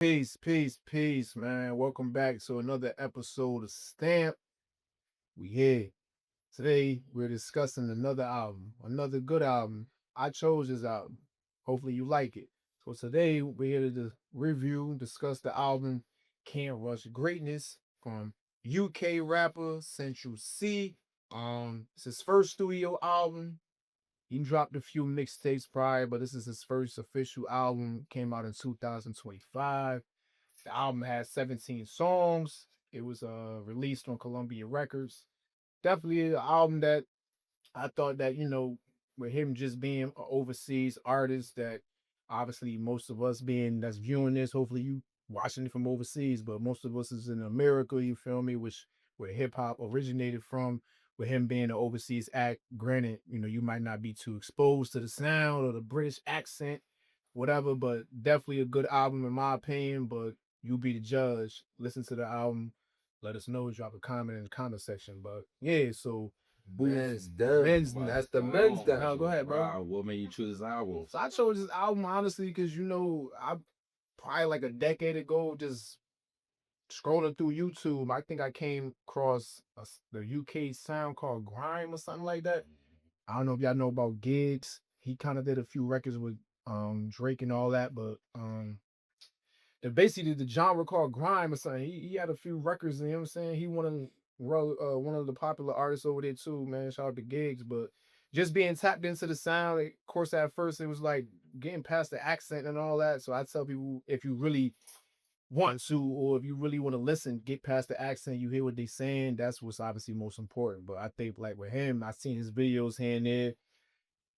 Peace, man. Welcome back to another episode of Stamp. We here. Today, we're discussing another album, another good album. I chose this album. Hopefully, you like it. So, today, we're here to review, discuss the album Can't Rush Greatness from UK rapper Central Cee. It's his first studio album. He dropped a few mixtapes prior, but this is his first official album. Came out in 2025. The album has 17 songs. It was released on Columbia Records. Definitely an album that I thought that, with him just being an overseas artist, that obviously most of us being that's viewing this, hopefully you watching it from overseas, but most of us is in America, you feel me, which where hip hop originated from, with him being an overseas act. Granted, you might not be too exposed to the sound or the British accent, whatever, but definitely a good album in my opinion. But you be the judge. Listen to the album. Let us know. Drop a comment in the comment section. But yeah, so Men's done. men's That's the men's done. no, go ahead, bro. Wow, what made you choose this album? So I chose this album honestly because I probably like a decade ago just scrolling through YouTube. I think I came across the UK sound called Grime or something like that. I don't know if y'all know about Gigs. He kind of did a few records with Drake and all that, but basically the genre called grime or something. He had a few records, you know what I'm saying? He one of the popular artists over there too, man. Shout out to Gigs. But just being tapped into the sound, like, of course, at first it was like getting past the accent and all that. So I tell people, if you really want to, or if you really want to listen, get past the accent, you hear what they saying. That's what's obviously most important. But I think like with him, I seen his videos here and there.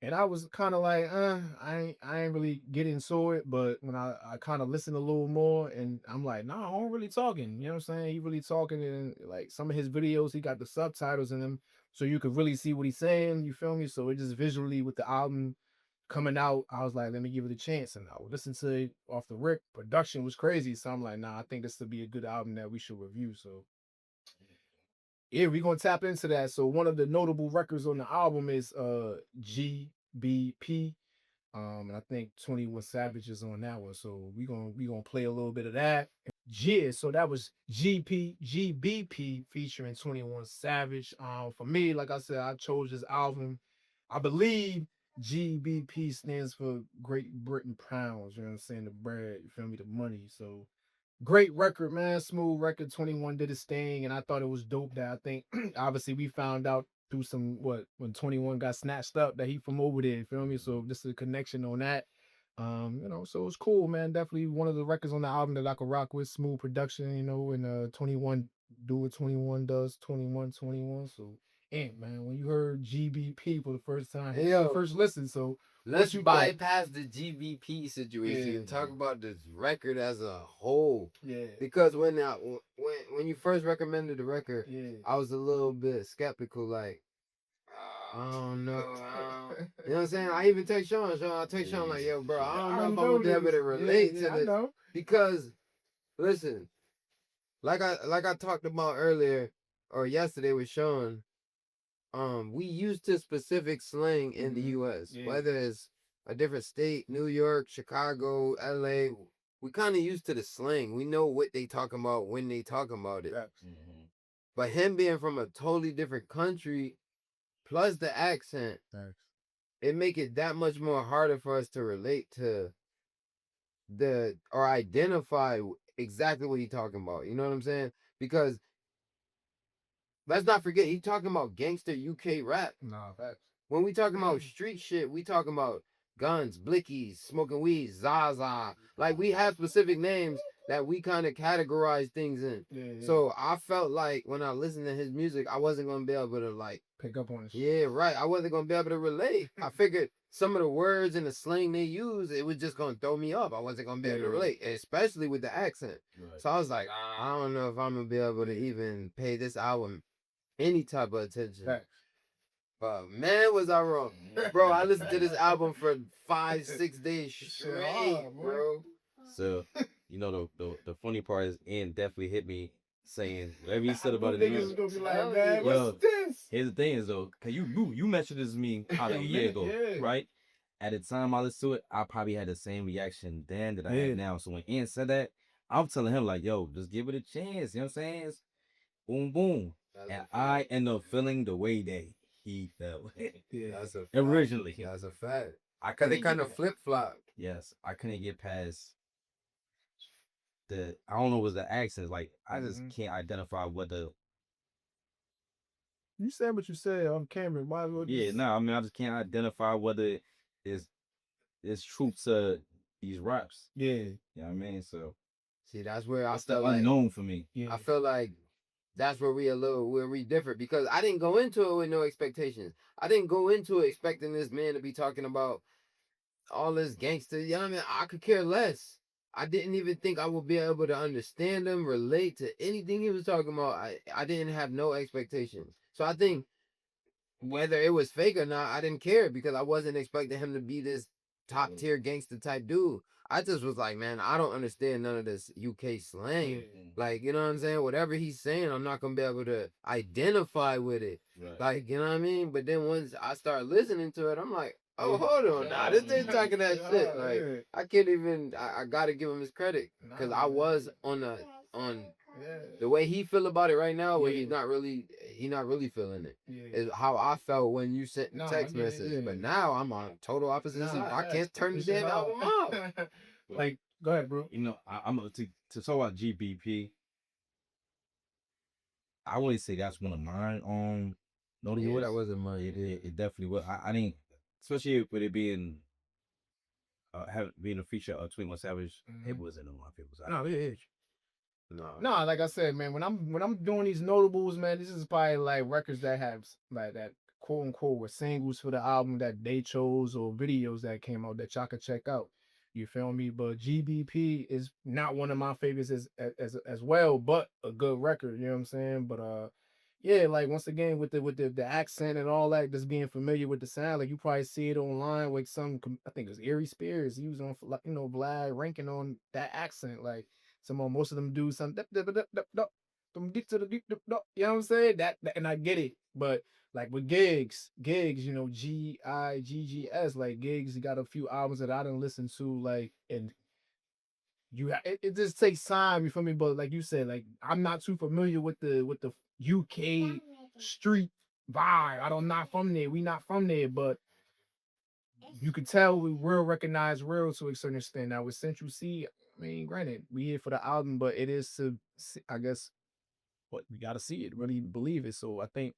And I was kind of like, I ain't really getting into it. But when I kind of listened a little more, and I'm like, nah, I don't really talking. You know what I'm saying? He really talking, and like some of his videos, he got the subtitles in them, so you could really see what he's saying. You feel me? So it just visually with the album coming out, I was like, let me give it a chance, and I would listen to it off the rip. Production was crazy, so I'm like, nah, I think this would be a good album that we should review. So yeah, we're gonna tap into that. So one of the notable records on the album is GBP. And I think 21 Savage is on that one. So we gonna play a little bit of that. Yeah, so that was GBP featuring 21 Savage. For me, like I said, I chose this album. I believe GBP stands for Great Britain Pounds, you know what I'm saying? The bread, you feel me, the money. So great record, man. Smooth record. 21 did his thing, and I thought it was dope that I think obviously we found out through some what when 21 got snatched up that he from over there. You feel me? So just a connection on that. So it's cool, man. Definitely one of the records on the album that I could rock with. Smooth production, and 21 do what 21 does, 21. So man, when you heard GBP for the first time, Yeah, first listen, so let's you bypass the GBP situation and talk about this record as a whole. Yeah. Because when you first recommended the record, Yeah. I was a little bit skeptical, like, I don't know. You know what I'm saying? I even text Sean. I text Sean like, yo, bro, I don't know if I'm gonna be able to relate to this. Because listen, like I talked about earlier or yesterday with Sean, we used to specific slang in the US, whether it's a different state, New York, Chicago, LA. We kind of used to the slang. We know what they talking about when they talking about it. But him being from a totally different country, plus the accent, it make it that much more harder for us to relate to or identify exactly what he talking about. You know what I'm saying? Because let's not forget, he talking about gangster UK rap. Nah, facts. When we talking about street shit, we talking about guns, blickies, smoking weed, Zaza. Like, we have specific names that we kind of categorize things in. Yeah. So I felt like when I listened to his music, I wasn't going to be able to, like, pick up on it. Yeah, right. I wasn't going to be able to relate. I figured some of the words and the slang they use, it was just going to throw me off. I wasn't going to be able to relate, especially with the accent. Right. So I was like, I don't know if I'm going to be able to even pay this album any type of attention. Right. But man, was I wrong. Bro, I listened to this album for 5-6 days straight, bro. So, the funny part is Ian definitely hit me saying whatever he said about it. Niggas gonna be like, man, what's this? Here's the thing is though, cause you mentioned this to me probably a year ago, right? At the time I listened to it, I probably had the same reaction then that I had now. So when Ian said that, I'm telling him like, yo, just give it a chance. You know what I'm saying? Boom, boom. And I end up feeling the way that he felt. Yeah, that's a fact. Originally. That's a fact. I Cause they couldn't kind get of flip flopped. yes, I couldn't get past the I don't know what the accents. Like I just can't identify what the You said what you said on camera. Why would yeah, this? no, I mean I just can't identify whether it's it's true to these raps. Yeah, You know what I mean? So See, that's where I it's the felt like unknown for me. yeah. I feel like that's where we differ because I didn't go into it with no expectations. I didn't go into it expecting this man to be talking about all this gangster. You know what I mean? I could care less. I didn't even think I would be able to understand him, relate to anything he was talking about. I didn't have no expectations. So I think whether it was fake or not, I didn't care because I wasn't expecting him to be this top tier gangster type dude. I just was like, man, I don't understand none of this UK slang. Yeah. Like, you know what I'm saying? Whatever he's saying, I'm not gonna be able to identify with it. Right. Like, you know what I mean? But then once I start listening to it, I'm like, oh, hold on, now this ain't talking that shit. Like, I can't even. I gotta give him his credit because I was on the way he feel about it right now, where he's not really feeling it. Is how I felt when you sent the text message. But now I'm on total opposite side. I can't turn the damn album off. Like, go ahead, bro. You know, I'm to talk about GBP. I wouldn't say that's one of mine. No, Yeah, that wasn't mine. it definitely was. I didn't, especially with it being being a feature of 21 Savage. It wasn't on my people's. No, it is. No, No, like I said, man, when I'm doing these notables, man, this is probably like records that have like that quote unquote were singles for the album that they chose or videos that came out that y'all could check out. You feel me? But GBP is not one of my favorites as well, but a good record. You know what I'm saying? But yeah, like once again with the accent and all that, just being familiar with the sound, like you probably see it online with some. I think it was Erie Spears. He was on, Vlad ranking on that accent, like. Most of them do some you know what I'm saying? And I get it. But like with gigs, Giggs, like Gigs, he got a few albums that I didn't listen to, like, and it just takes time, you feel me? But like you said, like I'm not too familiar with the UK street vibe. I don't not from there. We not from there, but you could tell we real recognize real to a certain extent. Now with Central Cee, I mean, granted, we here for the album, but it is to, I guess, what we got to see it, really believe it. So I think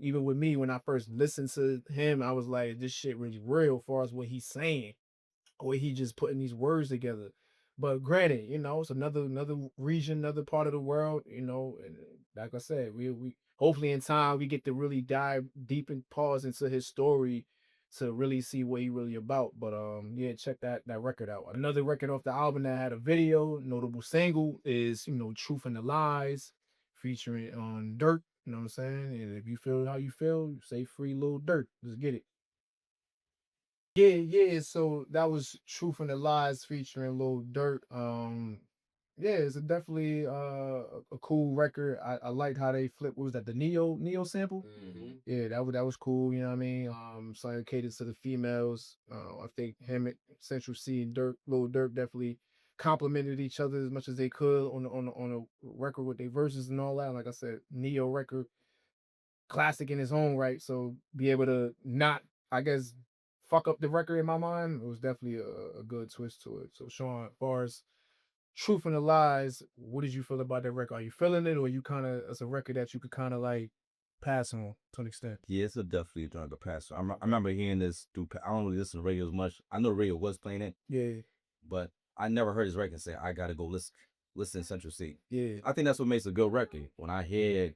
even with me, when I first listened to him, I was like, this shit really real, as far as what he's saying, or he just putting these words together. But granted, it's another region, another part of the world, and like I said, we hopefully in time we get to really dive deep and pause into his story to really see what he really about. But yeah, check that record out. Another record off the album that had a video, notable single is, Truth and the Lies, featuring on Dirt. You know what I'm saying? And if you feel how you feel, say free little Dirt. Let's get it. Yeah. So that was Truth and the Lies featuring Lil Durk. Yeah, it's definitely a cool record. I liked how they flipped. What was that? The Neo sample? Mm-hmm. Yeah, that was cool. You know what I mean? Something catered to the females. I think him and Central Cee and Lil Durk definitely complimented each other as much as they could on a record with their verses and all that. Like I said, Neo record classic in its own right. So be able to not, I guess, fuck up the record in my mind, it was definitely a good twist to it. So Sean, as far as Truth and the Lies, what did you feel about that record? Are you feeling it, or you kind of, it's a record that you could kind of like pass on to an extent? Yeah, it's a definitely a drunk pass. I remember hearing this through. I don't really listen to radio as much. I know the radio was playing it, Yeah, but I never heard his record say I gotta go listen to Central Cee. yeah. I think that's what makes a good record. When I hear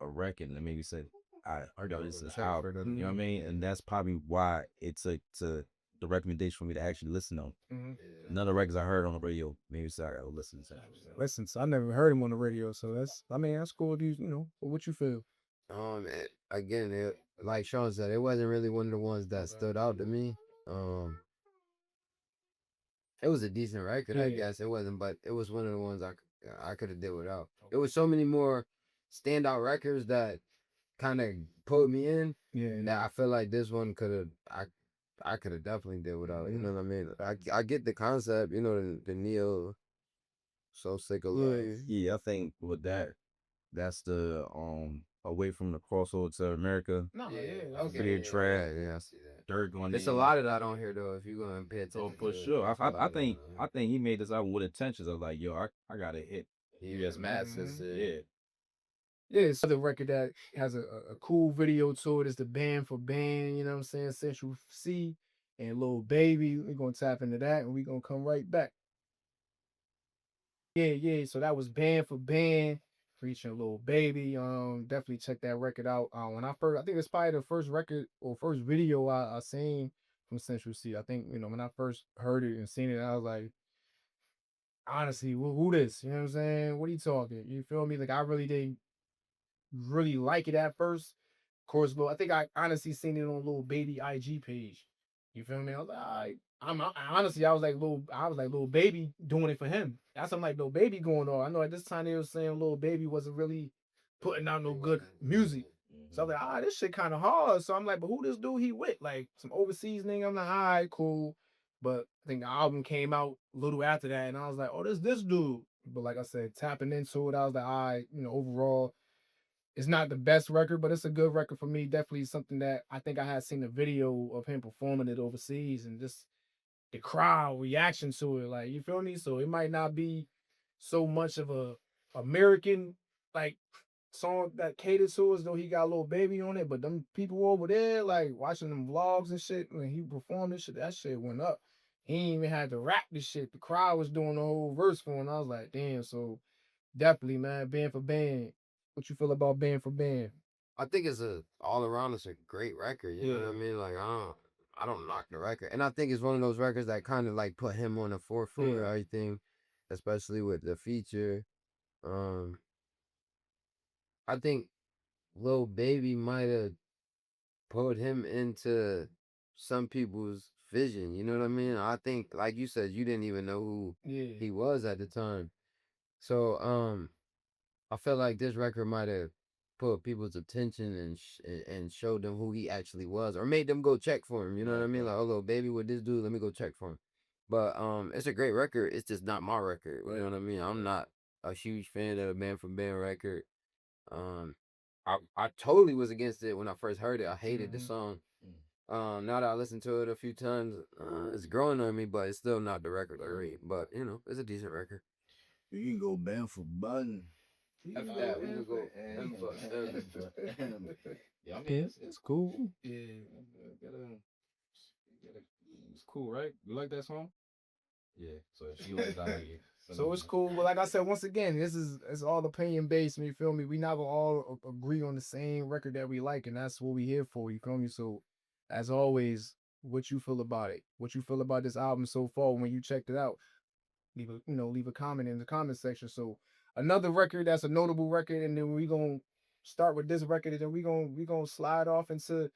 a record and maybe said I gotta listen to this album, you know what I mean? And that's probably why it took to the recommendation for me to actually listen on. Mm-hmm. None of the records I heard on the radio maybe say I gotta listen to Central Cee. Listen, so I never heard him on the radio, so that's cool if what you feel. Again, like Sean said, it wasn't really one of the ones that stood out to me. It was a decent record, I guess. It wasn't, but it was one of the ones I could have did without. It was so many more standout records that kind of pulled me in. Yeah, that I feel like this one could have I could have definitely did without. You know what I mean? I get the concept. The neo So sick of life. Yeah, I think with that, that's the away from the crossover to America. No, yeah, Okay, Big track, yeah, I see that. Dirt going There's a in. lot of that on here though. If you go and pay So attention for to it, sure, there's a lot I of that think on I think he made this album with intentions of like, yo, I gotta hit here. U.S. masses. Mhm. Yeah, yeah. It's another record that has a cool video to it. It's the band for band. You know what I'm saying? Central Cee and Lil Baby. We're gonna tap into that, and we're gonna come right back. Yeah, yeah. So that was band for band, featuring Lil Baby. Definitely check that record out. When I first, I think it's probably the first record or first video I seen from Central Cee. I think when I first heard it and seen it, I was like, honestly, who this? You know what I'm saying? What are you talking? You feel me? Like I really didn't really like it at first. Of course, but I think I honestly seen it on Little Baby IG page. You feel me? I was like, all right. Honestly, I was like little baby doing it for him. That's something like little baby going on. I know at this time they were saying little baby wasn't really putting out no good music. So I was like, this shit kind of hard. So I'm like, but who this dude he with? Like some overseas nigga. I'm like, all right, cool. But I think the album came out a little after that, and I was like, oh, this dude. But like I said, tapping into it, I was like, all right, overall, it's not the best record, but it's a good record for me. Definitely something that I think I had seen a video of him performing it overseas and just the crowd reaction to it. Like, you feel me? So it might not be so much of a American like song that catered to us, though he got a little baby on it. But them people over there, like watching them vlogs and shit, when he performed this shit, that shit went up. He ain't even had to rap this shit. The crowd was doing the whole verse for him. I was like, damn. So definitely, man, band for band. What you feel about band for band? I think it's a all around. It's a great record. You know what I mean? Like I don't knock the record, and I think it's one of those records that kind of like put him on the forefront of everything, especially with the feature. Um, I think Lil Baby might have put him into some people's vision. You know what I mean? I think, like you said, you didn't even know who Yeah. he was at the time. So I felt like this record might have put people's attention and showed them who he actually was, or made them go check for him. You know what I mean? Like, oh, Little Baby with this dude, let me go check for him. But it's a great record. It's just not my record. You know what I mean? I'm not a huge fan of the Man from Band record. Um, I totally was against it when I first heard it. I hated the song. Now that I listened to it a few times, it's growing on me, but it's still not the record I read. But it's a decent record. you can go band for button. After that, we can go M for M. Yeah, I mean it's cool. Yeah. It's cool, right? You like that song? Yeah. So if she likes that, So it's cool, but like I said, once again, it's all opinion based. You feel me? We never all agree on the same record that we like, and that's what we here for. You feel me? So, as always, what you feel about it? What you feel about this album so far when you checked it out? Leave a comment in the comment section. So another record that's a notable record, and then we gonna start with this record, and then we gonna slide off into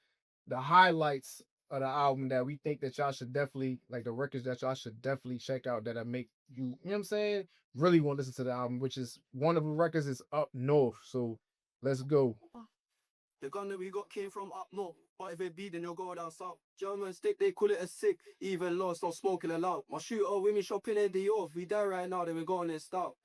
the highlights of the album that we think that y'all should definitely like the records that y'all should definitely check out that'll make you know what I'm saying, really want to listen to the album, which is one of the records is Up North. So let's go. The gun that we got came from up north, but if it be, then you'll go down south. German stick, they call it a sick, even lost, not smoking aloud. My shooter with me shopping in the off, we die right now, then we're going in style.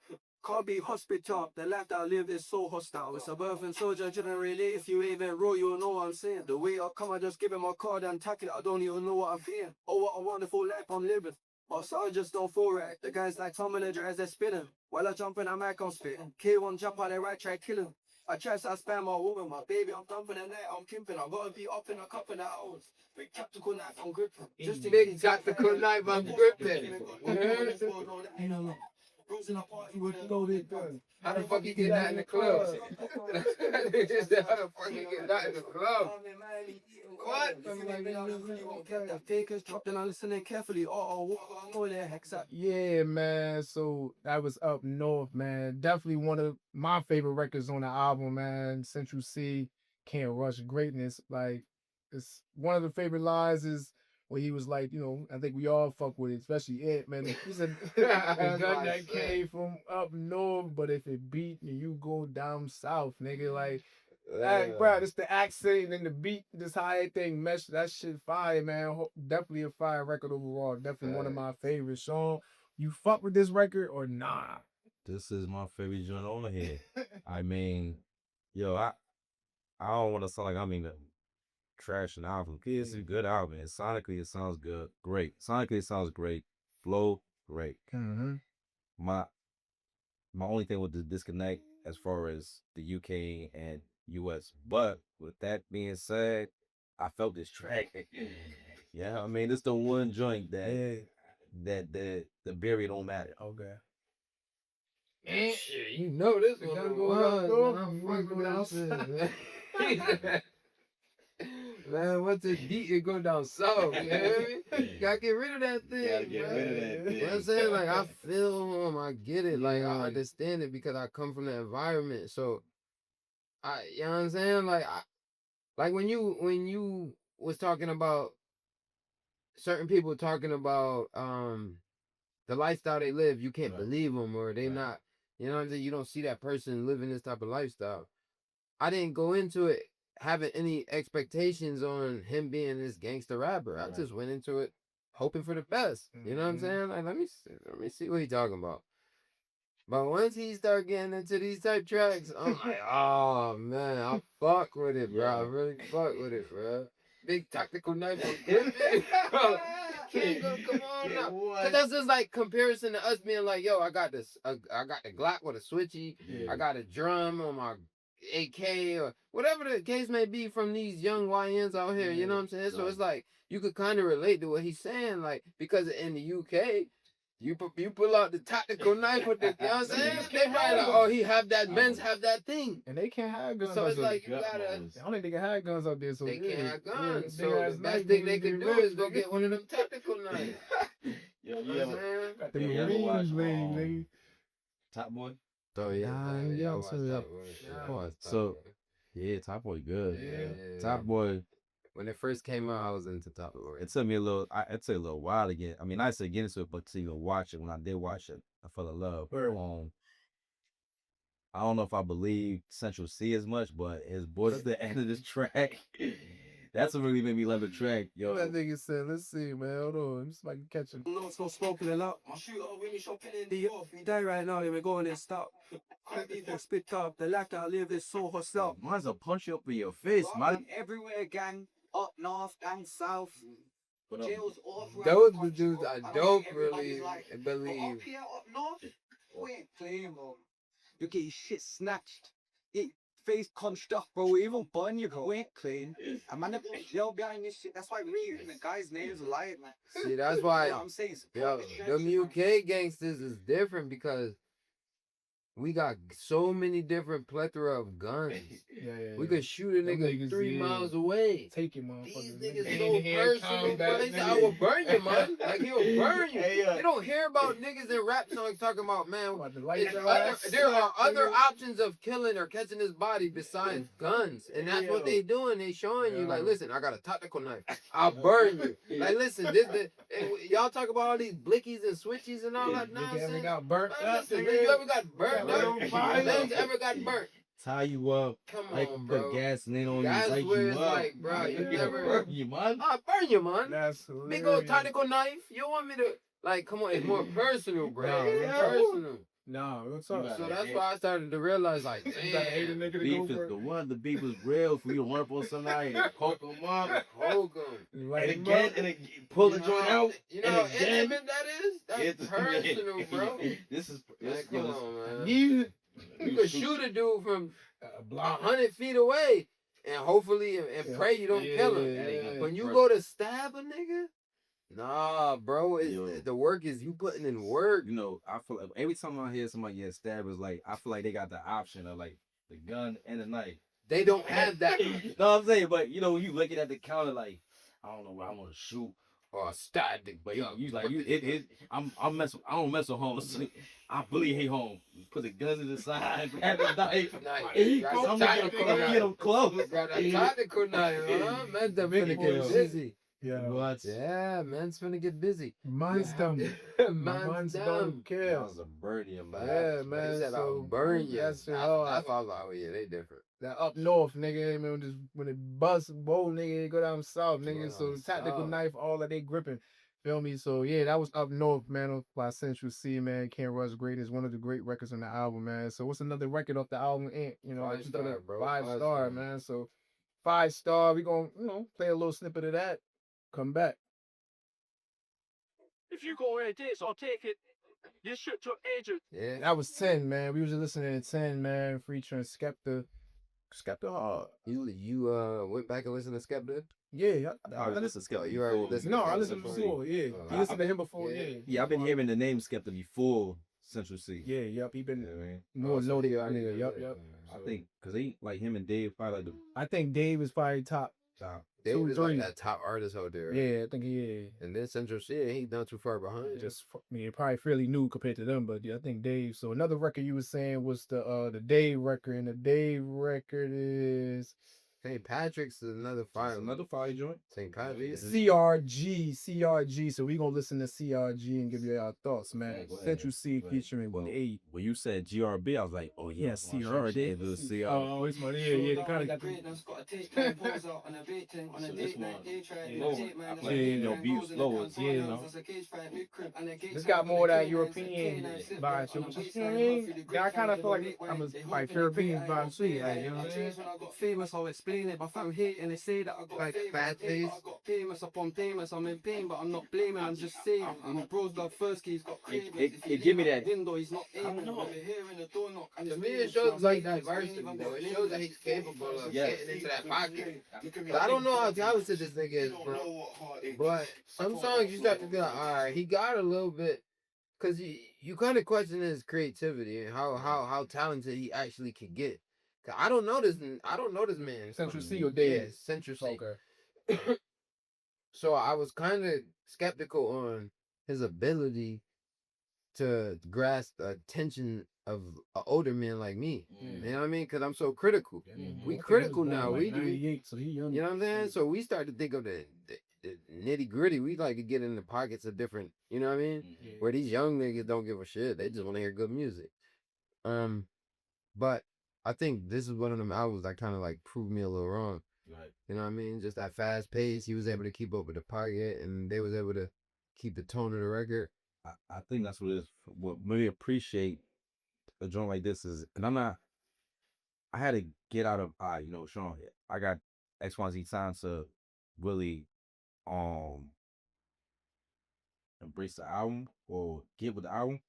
Can't be hospital, the life that I live is so hostile. It's a birth and soldier generally, if you ain't even raw, you'll know what I'm saying. The way I come, I just give him my card and tackle it, I don't even know what I'm feeling. Oh, what a wonderful life I'm living. But so I just don't feel right. The guys like Tom and the as they're spinning. While I jump in, I'm back on spitting. K1 jump on the right, try killing. I try to spam my woman, my baby, I'm done for the night, I'm kimping. I gotta be up in a couple of hours. Big tactical knife, I'm gripping. Just to Big tactical knife, I'm gripping. Rose in a party with a loaded gun. How the fuck you get that in the club? How the fuck you get that in the club? What? You won't get that fakers dropped and I'm listening carefully. What I know their hex at. Yeah, man. So that was Up North, man. Definitely one of my favorite records on the album, man. Central Cee, Can't Rush Greatness. Like, it's one of the favorite lines is where he was like, I think we all fuck with it, especially it, man. He said the gun that came from up north, but if it beat you go down south, nigga. Like, bro, it's the accent and the beat, just how everything mesh. That shit fire, man. Definitely a fire record overall. Definitely one of my favorite songs. You fuck with this record or nah? This is my favorite joint on here. I mean, yo, I don't want to sound like I'm even trash an album. It's a good album. And sonically, it sounds good. Great. Sonically, it sounds great. Flow, great. Mm-hmm. My my only thing with the disconnect as far as the UK and US. But with that being said, I felt this track. Yeah, I mean, it's the one joint that the berry don't matter. Okay. Shit, you know this one. gotta Go go was, down man. south. I'm You fucking go with down that shit, man. Man, once it deep, it go down south. You hear me? Gotta get rid of that thing. Gotta get man. rid of that You know what I'm thing. saying? Like, I feel him. I get it. Like, I Yeah. understand it because I come from the environment. So, you know what I'm saying? Like when you was talking about certain people talking about the lifestyle they live, you can't Right. believe them or they Right. not. You know what I'm saying? You don't see that person living this type of lifestyle. I didn't go into it having any expectations on him being this gangster rapper. I Right. just went into it hoping for the best. You know what I'm Mhm. saying? Like, let me see what he talking about. But once he start getting into these type tracks, I'm like, oh man, I fuck with it, bro. I really fuck with it, bro. Big tactical knife on gripping, bro. Can't go, come on now. Cause that's just like comparison to us being like, yo, I got this, I got the Glock with a switchy, Yeah. I got a drum on my AK or whatever the case may be from these young YNs out here. You know what I'm saying? So it's like you could kind of relate to what he's saying, like because in the UK. You pull out the tactical knife with the, you know what I'm saying? They probably like, oh, he have that, men's have that thing. And they can't have guns. So out it's there. like, you gotta, I don't think they can have guns out there. So they can't have guns. So big-ass the knife, best thing they nigga, could get do ripped, is go nigga. get one of them tactical knives. Yo, You know you what I'm ever, saying? Got the you ever watch Marines name, nigga. Top Boy? Oh, yeah. Yeah, I watched so, that yeah. one. Yeah. I watched that So- one. Yeah, Top Boy good. Yeah. Top Boy. When it first came out, I was into Top Boy. It took me a little. It took a little while to get. I mean, I said get into it, but to even watch it. When I did watch it, I fell in love. I don't know if I believe Central Cee as much, but his voice at the end of this track, that's what really made me love the track. Yo, That nigga said, let's see, man. Hold on. This might catch him. No, it's not smoking a lot. My shooter with me shopping in the off. We die right now, then we're going and stop. Can't even spit up. The life that I live is so hostile. mine's a punch you up in your face, man. Everywhere, gang. Up north, down south. Jails off. Those the dudes I don't really believe. Up here, up north, we ain't playing, bro. You get your shit snatched. It face punched up, bro. Even burn your go ain't clean. A man up jail behind this shit. That's why reading the guy's name's lying, man. See, that's why, You know what I'm saying? yo, them UK gangsters is different because we got so many different plethora of guns. Yeah. We could shoot a Them nigga niggas, 3 yeah. miles away. Take it, These motherfucker. niggas so personal, bro. They say, I will burn you, man. Like, he'll burn you. They don't hear about niggas in rap songs talking about, man, About to light your other, ass. there are other options of killing or catching his body besides guns. And that's what they doing. They showing you, like, listen, I got a tactical knife. I'll burn you. Like, listen, y'all talk about all these blickies and switchies and all that Nigga ever nonsense. got burnt Man, up, listen, nigga? you ever got burnt Got up? on fire. Men's ever got burnt? Tie you up, Come like on, put bro. gasoline on That's you, light where you it's up. like, bro, you Nigga, never- burn you, man. I'll burn you, man. That's Big old hilarious. tactical knife. You want me to, like, come on, it's more personal, bro. Nah, It's yeah. personal. Nah, what's up? So that's why I started to realize, like, You gotta hate a damn, nigga to Beef go is for the it. one. The beef was real for you to run up on somebody and poke them up. hold on. Light And him again, up. and again, pull the You know joint how- out. You know and how again, intimate that is? That's it's personal, bro. This is Man, this, come yo, on, man. You You could shoot a dude from a block. 100 feet away and hopefully and pray you don't kill him. Yeah. When you go to stab a nigga, nah, bro. Yo. The work is you putting in work. You know, I feel like every time I hear somebody get stabbed, it's like I feel like they got the option of like the gun and the knife. They don't have that. You know what I'm saying? But you know, when you looking at the counter, like I don't know where I want to shoot, Or stab the but you like I don't mess with home. I really hate home. Put the guns to the side, grab the knife. Nice. Got I'm the gonna tactical get knife. them close. Got a tactical knife, huh? Man's finna Big get boy. busy. Yeah. What? Yeah, man's finna get busy. Mine's dumb. Man's don't dumb. care. That was a birdie, man. Yeah, He man. said, So I'll burn you. That's That's hard. all like, yeah, they different. That up north, nigga. I mean, when it bust, whoa, nigga, they go down south, nigga. Go So down the tactical south. knife, all that they gripping. Feel me? So yeah, that was Up North, man, by Central Cee, man. Can't Rush Great is one of the great records on the album, man. So what's another record off the album? Ant? You know, Five just another star, bro. five Five star, star. man. So 5 star. We gonna play a little snippet of that. Come back. If you go where it is, I'll take it. You shoot your agent. Yeah. That was 10, man. We was just listening to 10, man, featuring Skepta. Skepta hard. You went back and listened to Skepta? Yeah, I listened to Oh, Skepta you already before. listened no, to I Skepta listened before? before. Yeah, Oh, you listened to him before. Yeah, Yeah, I've been hearing the name Skepta before Central Cee. Yeah, yep. He been You know what I mean? more so loaded. you already Nigga. know Yep, that. yep. I think because they like him and Dave probably like the I think Dave is probably top. Dave Two, is like three. that top artist out there. Yeah, I think he is. And then Central Cee, he's not too far behind. Probably fairly new compared to them, but yeah, I think Dave. So another record you were saying was the Dave record, and the Dave record is St. Patrick's is another fire. another fire joint. St. Patrick's. CRG. So we gonna listen to CRG and give you our thoughts, man. Go ahead. Central Cee Well, featuring Dave. when you said GRB, I was like, oh yeah, CRB. It was CRB. Oh, it's my yeah. They kind of got the beat slower. This got more of that European vibe. So, you know what I mean? I kind of feel like I'm like European vibe too. Like, you know what I'm saying? When I got famous, I'll explain it. My fam hate and they say that I got Like famous. Fat Face. I got famous upon famous. I'm in pain, but I'm not blaming. I'm just saying. My bro's love first key. He's got cravings. If he give me leave that. window, he's not aiming. When we're hearing the door knock, and To it's me, it ringing, shows so like I'm diversity, even though. It got shows that he's capable of Yes. getting into that pocket. But I don't know how talented this nigga is, bro. But some songs you start to be like, all right, he got a little bit, cause you kind of question his creativity and how talented he actually can get. Cause I don't know this man. Central Cee or Dave? Yeah, Central Cee. Okay. So I was kind of skeptical on his ability to grasp the attention of an older man like me. You know what I mean? Because I'm so critical. We critical now. We 98, so he young. you know what I'm saying? So we start to think of the nitty gritty. We like to get in the pockets of different, you know what I mean? Where these young niggas don't give a shit. They just want to hear good music. But I think this is one of them albums that kind of like proved me a little wrong. Right. You know what I mean? Just that fast pace. He was able to keep up with the pocket, and they was able to keep the tone of the record. I think that's what it is. What made me appreciate a joint like this is, and I had to get out of Sean. I got XYZ time to really embrace the album or get with the album.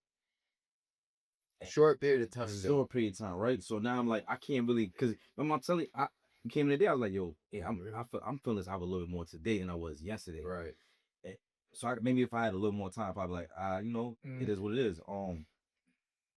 Short period of time. Short period of time, right? So now I'm like, I can't really, because when I'm telling you, you came in the day, I was like, yo, yeah, I'm feeling this album a little bit more today than I was yesterday. Right. So maybe if I had a little more time, probably like, it is what it is.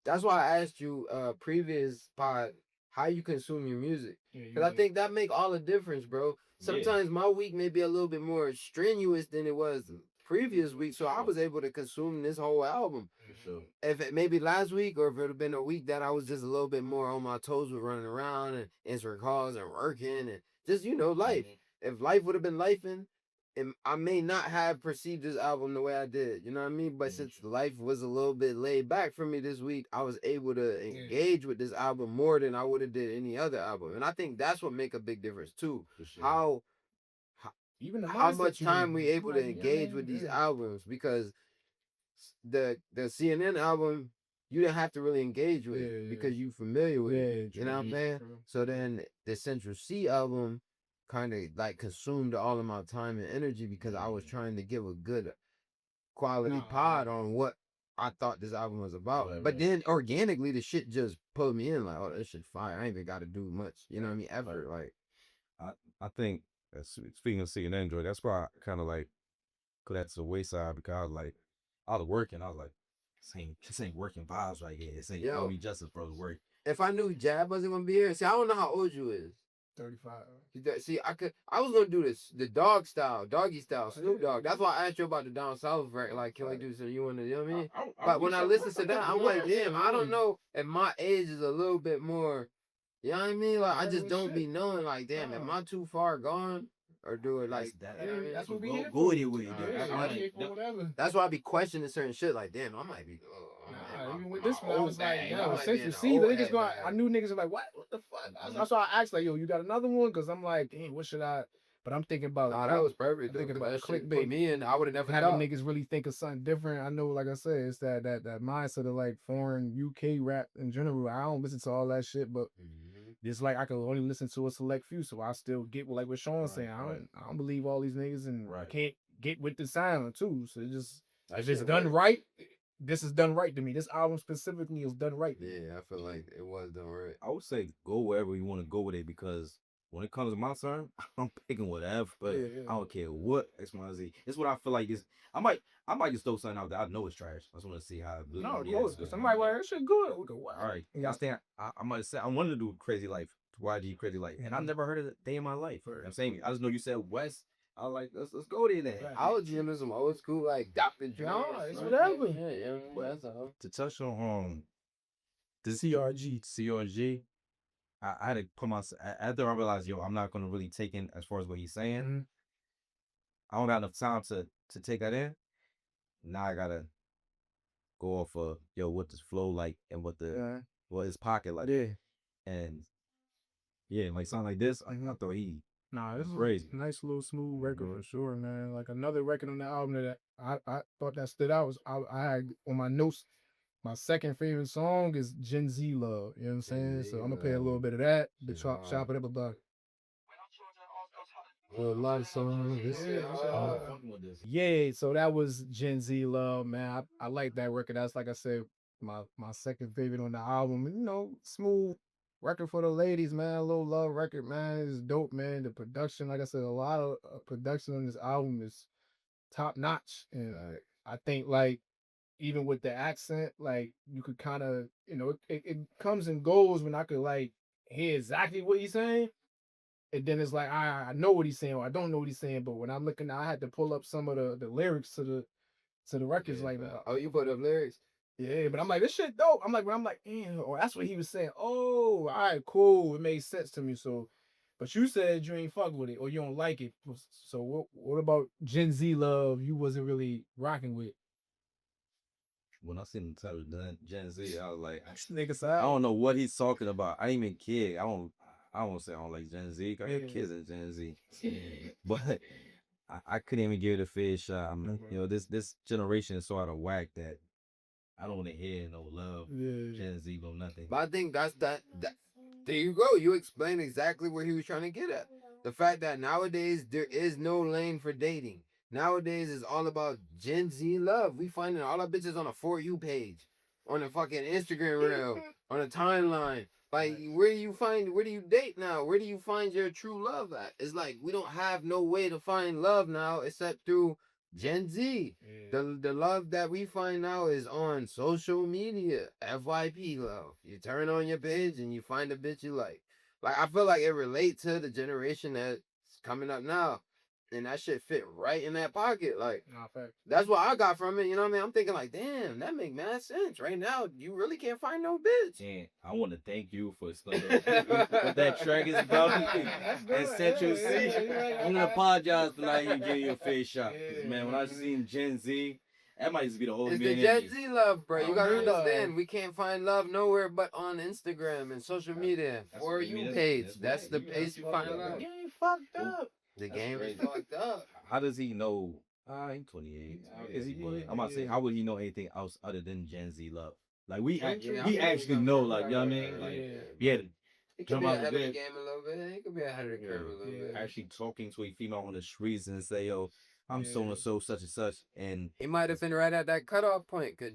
That's why I asked you previous pod how you consume your music, because I think that make all the difference, bro. Sometimes my week may be a little bit more strenuous than it was the previous week, so I was able to consume this whole album. For sure. If it maybe last week, or if it had been a week that I was just a little bit more on my toes with running around and answering calls and working and just life. If life would have been lifing, and I may not have perceived this album the way I did, you know what I mean? But since life was a little bit laid back for me this week, I was able to engage with this album more than I would have did any other album. And I think that's what make a big difference too. Sure. How much time we able to engage with these albums, because the CNN album you didn't have to really engage with it because you familiar with it. You know what I'm saying? So then the Central Cee album kind of like consumed all of my time and energy because I was trying to give a good quality pod on what I thought this album was about. But then organically the shit just pulled me in, like, oh, this shit fire. I ain't even got to do much. You know what I mean? Effort. Like, I think speaking of CNN, Joy, that's why I kind of like put that to the wayside, because I was working. I was like, this ain't working vibes right here. This ain't me justice for the work. If I knew Jab wasn't gonna be here, see, I don't know how old you is. 35. See, I was gonna do this the doggy style, Snoop Dogg. That's why I asked you about the down south record. Like, can we do so? You wanna, you know what I mean? But when I listen to that, I'm like, damn, I don't know if my age is a little bit more. You know what I mean? Like, I just don't be knowing. Like, damn, am I too far gone? Or do it like that? That's what we here go for. with it with you. That's why I be questioning certain shit. Like, damn, I might be. Even with this one, I was like, yo, Central Cee, the niggas going, I knew niggas were like, what the fuck? That's why I asked, like, yo, you got another one? Because I'm like, damn, what should I But I'm thinking about Nah, that was perfect. I'm thinking Though, about that shit clickbait. put me in. I would have never Having thought. niggas really think of something different. I know, like I said, it's that mindset of like foreign UK rap in general. I don't listen to all that shit, but it's like I can only listen to a select few, so I still get like what Sean's saying. I don't believe all these niggas, and I can't get with the sound too. So it just if it's done right, this is done right to me. This album specifically is done right. Yeah, I feel like it was done right. I would say go wherever you want to go with it because when it comes to my turn, I'm picking whatever. But I don't care what X, Y, Z. It's what I feel like is. I might just throw something out that I know it's trash. I just want to see how. No, of course. Somebody like that shit good. We go, wow. All right, you understand? I might say I wanted to do Crazy Life, YG Crazy Life, and I never heard of it a day in my life. You know what I'm saying, I just know you said West. I was like, let's go there then. I was into some old school like Dr. Dre. It's whatever. Yeah, that's all. To touch on the CRG, I had to put myself after I realized, yo, I'm not gonna really take in as far as what he's saying. Mm-hmm. I don't got enough time to take that in. Now I gotta go off of yo what this flow like and what his pocket like. Yeah. And yeah, like something like this, I thought he Nah, this is crazy. a nice little smooth record for sure, man. Like another record on the album that I thought that stood out was I had on my notes. My second favorite song is Gen Z Love. You know what I'm saying? So I'm gonna play a little bit of that. The chop it up about. Well, a lot of songs. Yeah, so that was Gen Z Love, man. I like that record. That's like I said, my second favorite on the album. You know, smooth record for the ladies, man. A little love record, man. It's dope, man. The production, like I said, a lot of production on this album is top notch, and I think like even with the accent, like you could kind of, it comes and goes when I could like hear exactly what he's saying. And then it's like I know what he's saying or I don't know what he's saying, but when I'm looking, I had to pull up some of the lyrics to the records, Yeah, like oh, you put up lyrics? Yeah, but I'm like, this shit dope. I'm like, or that's what he was saying. Oh, all right, cool. It made sense to me. So, but you said you ain't fuck with it or you don't like it. So what about Gen Z Love? You wasn't really rocking with. When I seen the title Gen Z, I was like, nigga, I don't know what he's talking about. I ain't even kid. I don't say I don't like Gen Z. I got kids in Gen Z, but I couldn't even give it a fair shot. I mean, this generation is so out of whack that I don't want to hear no love, Gen Z, no nothing. But I think that's that. There you go. You explained exactly where he was trying to get at. The fact that nowadays there is no lane for dating. Nowadays it's all about Gen Z love. We finding all our bitches on a For You page, on a fucking Instagram reel, on a timeline. Like, where do you date now? Where do you find your true love at? It's like we don't have no way to find love now except through Gen Z. The love that we find now is on social media. FYP love. You turn on your page and you find a bitch you like. Like, I feel like it relates to the generation that's coming up now. And that shit fit right in that pocket. Like, that's what I got from it. You know what I mean? I'm thinking like, damn, that make mad sense. Right now, you really can't find no bitch. And I want to thank you for explaining what that track is about. And Central Cee, I'm gonna apologize for not even giving you a face shot. Man, when I seen Gen Z, that might just be the whole. It's the Gen Z love, bro. You gotta understand. We can't find love nowhere but on Instagram and social media. For You page. That's the place you find love. You ain't fucked up. The game is fucked up. How does he know? I'm 28. Is he? I'm about to say, how would he know anything else other than Gen Z love? Like he actually know, like, you know what I mean? Like, yeah. He could be ahead of the game a little bit. He could be ahead of the curve a little bit. Actually talking to a female on the streets and say, yo, I'm so and so, such and such, and he might have been right at that cutoff point. Cause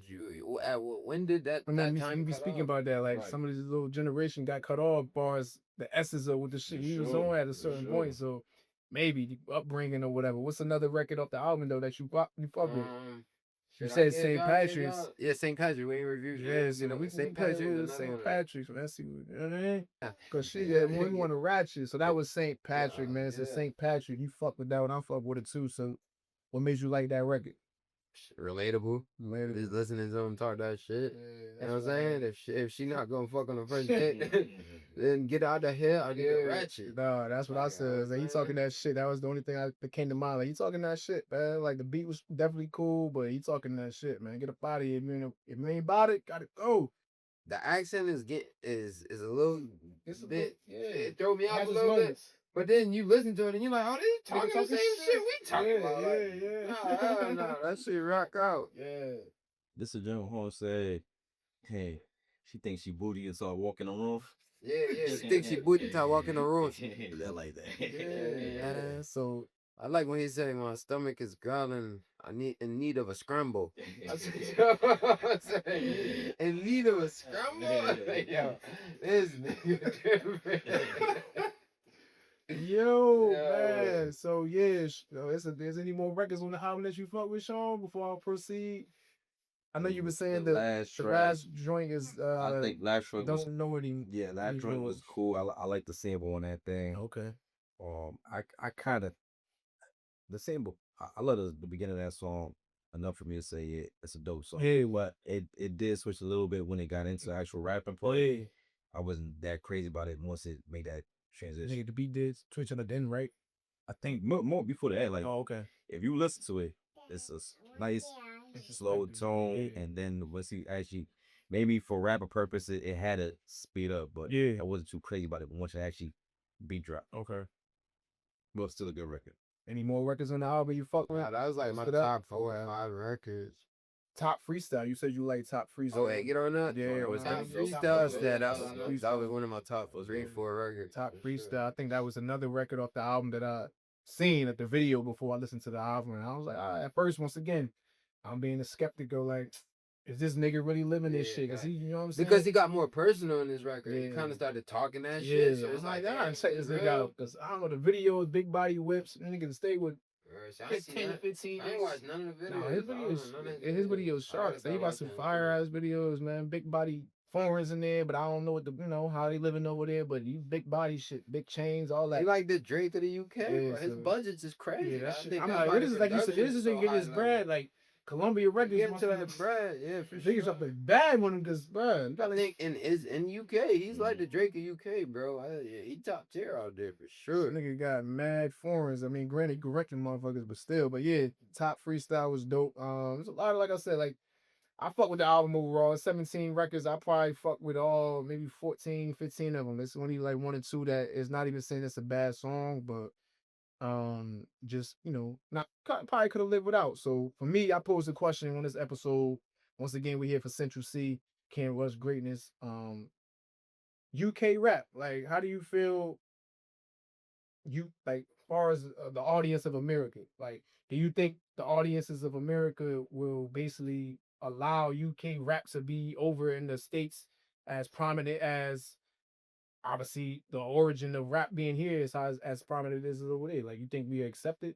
when did that? And then you be speaking about that, like some of this little generation got cut off, far as the essence of what the shit he was on at a certain point. So maybe the upbringing or whatever. What's another record off the album though that you fuck with? You said St. Patrick's. Yeah, St. Patrick. We ain't reviewed. Yes, we St. Patrick's. St. Patrick's. Let's see. You know what I mean? Cause she had one of Ratchet, so that was St. Patrick, man. It's a St. Patrick. You fuck with that one. I fuck with it too. So, what made you like that record? Relatable. Just listening to him talk that shit. You know what I'm saying? If she not gonna fuck on the first date, then get out of here. I get Ratchet. No, that's what I said. Like, he talking that shit. That was the only thing that came to mind. Like, he talking that shit, man. Like, the beat was definitely cool, but he talking that shit, man. Get up out of here. If you ain't about it, gotta go. The accent is a little bit. It throw me off a little bit. But then you listen to it and you're like, oh, they talking the same shit we talking about. Yeah. Nah, that shit rock out. Yeah. This is Jim Horn said, hey, she thinks she booty and start walking on roof. Yeah. She thinks she booty top walking the road. I like that. Yeah. So I like when he said my stomach is growling. I need in need of a scramble. I said, in need of a scramble. Yo, this nigga. Yo, man. So yeah, there's any more records on the album that you fuck with, Sean? Before I proceed, I know you were saying the the last joint is. I think last joint was, don't know what he. yeah, last joint was cool. I like the sample on that thing. Okay. I kind of the sample. I love the beginning of that song enough for me to say it's a dope song. Yeah. But it did switch a little bit when it got into actual rapping part. Yeah. I wasn't that crazy about it once it made that transition. Nigga, the beat did switch on the then, right? I think more before that, like, Oh, okay. if you listen to it, it's a nice slow tone, and then once he actually, maybe for rapper purposes, it had to speed up, but Yeah. I wasn't too crazy about it once it actually beat drop. Okay. But still a good record. Any more records on the album you fuck with? Nah, that was like my top 4 or 5 records. Top freestyle. You said you like top freestyle. Oh, hey, get on that. Yeah, was top freestyle. That was one of my top 3, 4 records. Top freestyle. I think that was another record off the album that I seen at the video before I listened to the album, and I was like, at first, once again, I'm being a skeptical. Like, is this nigga really living this shit? Cause he, you know what I'm saying? Because he got more personal in his record. He kind of started talking that shit. So it's like, check this nigga out. Cause I don't know, the video is big body whips. And nigga stay with 10 to 15. I ain't watched none of the videos. No, his videos sharp. So he got some fire ass videos, man. Big body foreigners in there, but I don't know what how they living over there. But you big body shit, big chains, all that. He like the Drake of the UK. Yeah, His budget's just crazy. Yeah, that shit. I'm like, this is like you said. This is to get his bread. Like Columbia Records get to the bread. Yeah, for sure. Niggas up a bad one because, bro. I think in UK, he's like the Drake of UK, bro. He top tier out there for sure. Nigga got mad foreigners. I mean, granted, correcting motherfuckers, but still. But yeah, top freestyle was dope. There's a lot of, like I said, like I fuck with the album overall. 17 records. I probably fuck with all maybe 14, 15 of them. There's only like 1 or 2 that is not even saying it's a bad song, but just not probably could have lived without. So for me, I posed a question on this episode. Once again, we're here for Central Cee, Can't Rush Greatness. UK rap, like, how do you feel? You like, as far as the audience of America, like, do you think the audiences of America will basically allow UK rap to be over in the States as prominent as? Obviously, the origin of rap being here is as prominent as over there. Like, you think we accept it?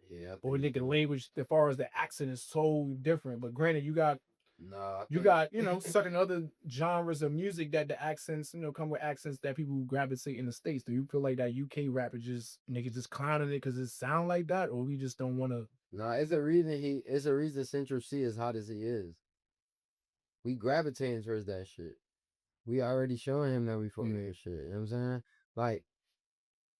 Yeah. Or you think the language, as far as the accent, is so different. But granted, you got certain other genres of music that the accents, come with accents that people gravitate in the States. Do you feel like that UK rap is just niggas just clowning it because it sound like that, or we just don't want to? Nah, it's a reason Central Cee is hot as he is. We gravitating towards that shit. We already showing him that we fucking with shit. You know what I'm saying?